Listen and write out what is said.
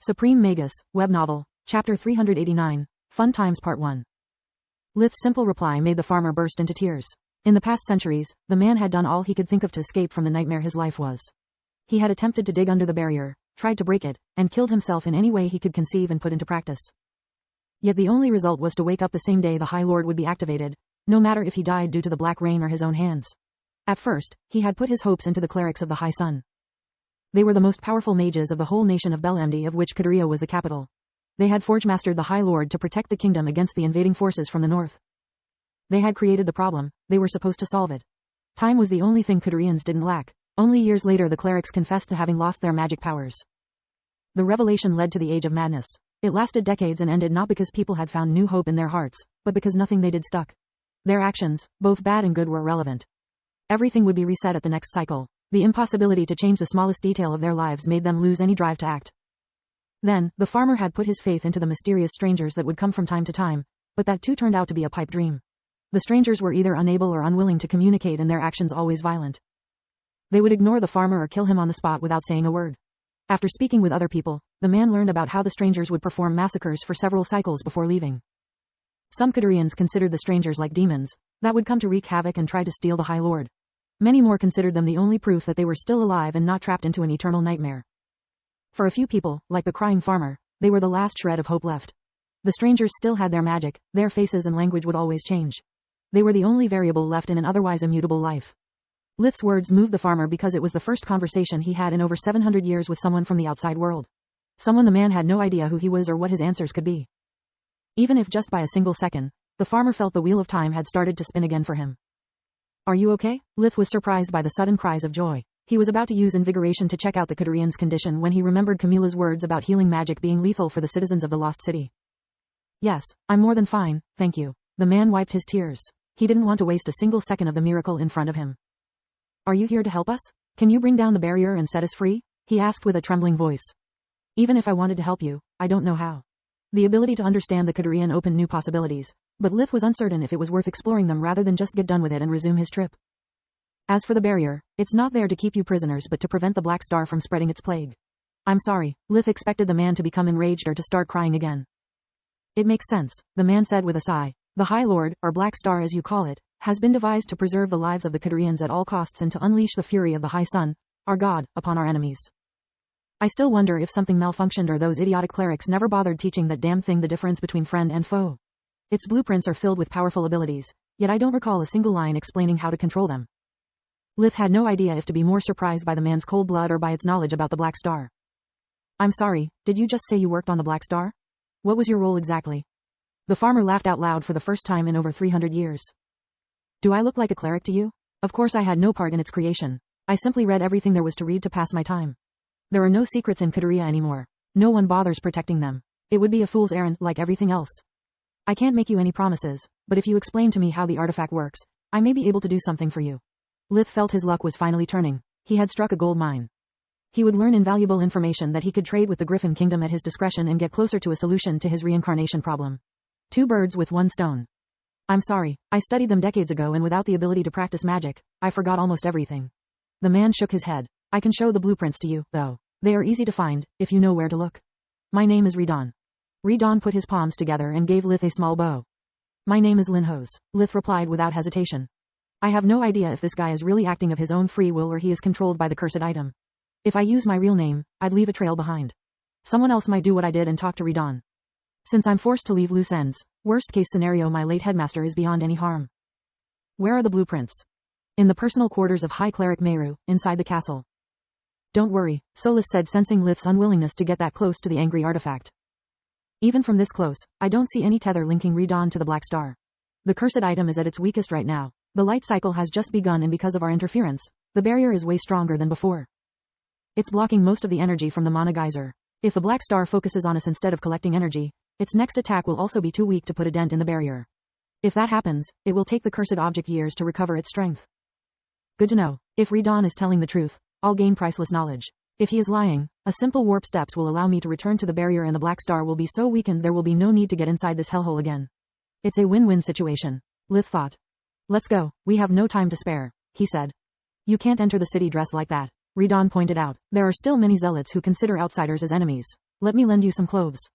Supreme Magus, Web Novel, Chapter 389, Fun Times Part 1. Lith's simple reply made the farmer burst into tears. In the past centuries, the man had done all he could think of to escape from the nightmare his life was. He had attempted to dig under the barrier, tried to break it, and killed himself in any way he could conceive and put into practice. Yet the only result was to wake up the same day the High Lord would be activated, no matter if he died due to the black rain or his own hands. At first, he had put his hopes into the clerics of the High Sun. They were the most powerful mages of the whole nation of Belemdi, of which Qadariya was the capital. They had forge-mastered the High Lord to protect the kingdom against the invading forces from the north. They had created the problem, they were supposed to solve it. Time was the only thing Qadariyans didn't lack. Only years later the clerics confessed to having lost their magic powers. The revelation led to the Age of Madness. It lasted decades and ended not because people had found new hope in their hearts, but because nothing they did stuck. Their actions, both bad and good, were irrelevant. Everything would be reset at the next cycle. The impossibility to change the smallest detail of their lives made them lose any drive to act. Then, the farmer had put his faith into the mysterious strangers that would come from time to time, but that too turned out to be a pipe dream. The strangers were either unable or unwilling to communicate, and their actions always violent. They would ignore the farmer or kill him on the spot without saying a word. After speaking with other people, the man learned about how the strangers would perform massacres for several cycles before leaving. Some Qadariyans considered the strangers like demons that would come to wreak havoc and try to steal the High Lord. Many more considered them the only proof that they were still alive and not trapped into an eternal nightmare. For a few people, like the crying farmer, they were the last shred of hope left. The strangers still had their magic, their faces and language would always change. They were the only variable left in an otherwise immutable life. Lith's words moved the farmer because it was the first conversation he had in over 700 years with someone from the outside world. Someone the man had no idea who he was or what his answers could be. Even if just by a single second, the farmer felt the wheel of time had started to spin again for him. Are you okay? Lith was surprised by the sudden cries of joy. He was about to use invigoration to check out the Qadarian's condition when he remembered Camilla's words about healing magic being lethal for the citizens of the Lost City. Yes, I'm more than fine, thank you. The man wiped his tears. He didn't want to waste a single second of the miracle in front of him. Are you here to help us? Can you bring down the barrier and set us free? He asked with a trembling voice. Even if I wanted to help you, I don't know how. The ability to understand the Qadarian opened new possibilities, but Lith was uncertain if it was worth exploring them rather than just get done with it and resume his trip. As for the barrier, it's not there to keep you prisoners but to prevent the Black Star from spreading its plague. I'm sorry. Lith expected the man to become enraged or to start crying again. It makes sense, the man said with a sigh. The High Lord, or Black Star as you call it, has been devised to preserve the lives of the Qadarians at all costs and to unleash the fury of the High Sun, our God, upon our enemies. I still wonder if something malfunctioned or those idiotic clerics never bothered teaching that damn thing the difference between friend and foe. Its blueprints are filled with powerful abilities, yet I don't recall a single line explaining how to control them. Lith had no idea if to be more surprised by the man's cold blood or by its knowledge about the Black Star. I'm sorry, did you just say you worked on the Black Star? What was your role exactly? The farmer laughed out loud for the first time in over 300 years. Do I look like a cleric to you? Of course I had no part in its creation. I simply read everything there was to read to pass my time. There are no secrets in Qadariya anymore. No one bothers protecting them. It would be a fool's errand like everything else. I can't make you any promises, but if you explain to me how the artifact works, I may be able to do something for you. Lith felt his luck was finally turning. He had struck a gold mine. He would learn invaluable information that he could trade with the Griffin Kingdom at his discretion and get closer to a solution to his reincarnation problem. 2 birds with 1 stone. I'm sorry, I studied them decades ago and without the ability to practice magic, I forgot almost everything. The man shook his head. I can show the blueprints to you, though. They are easy to find, if you know where to look. My name is Redon. Redon put his palms together and gave Lith a small bow. My name is Linhos, Lith replied without hesitation. I have no idea if this guy is really acting of his own free will or he is controlled by the cursed item. If I use my real name, I'd leave a trail behind. Someone else might do what I did and talk to Redon. Since I'm forced to leave loose ends, worst case scenario my late headmaster is beyond any harm. Where are the blueprints? In the personal quarters of High Cleric Meru, inside the castle. Don't worry, Solus said, sensing Lith's unwillingness to get that close to the angry artifact. Even from this close, I don't see any tether linking Redon to the Black Star. The cursed item is at its weakest right now. The light cycle has just begun and because of our interference, the barrier is way stronger than before. It's blocking most of the energy from the mana geyser. If the Black Star focuses on us instead of collecting energy, its next attack will also be too weak to put a dent in the barrier. If that happens, it will take the cursed object years to recover its strength. Good to know. If Redon is telling the truth, I'll gain priceless knowledge. If he is lying, a simple warp steps will allow me to return to the barrier and the Black Star will be so weakened there will be no need to get inside this hellhole again. It's a win-win situation, Lith thought. Let's go, we have no time to spare, he said. You can't enter the city dressed like that, Redon pointed out. There are still many zealots who consider outsiders as enemies. Let me lend you some clothes.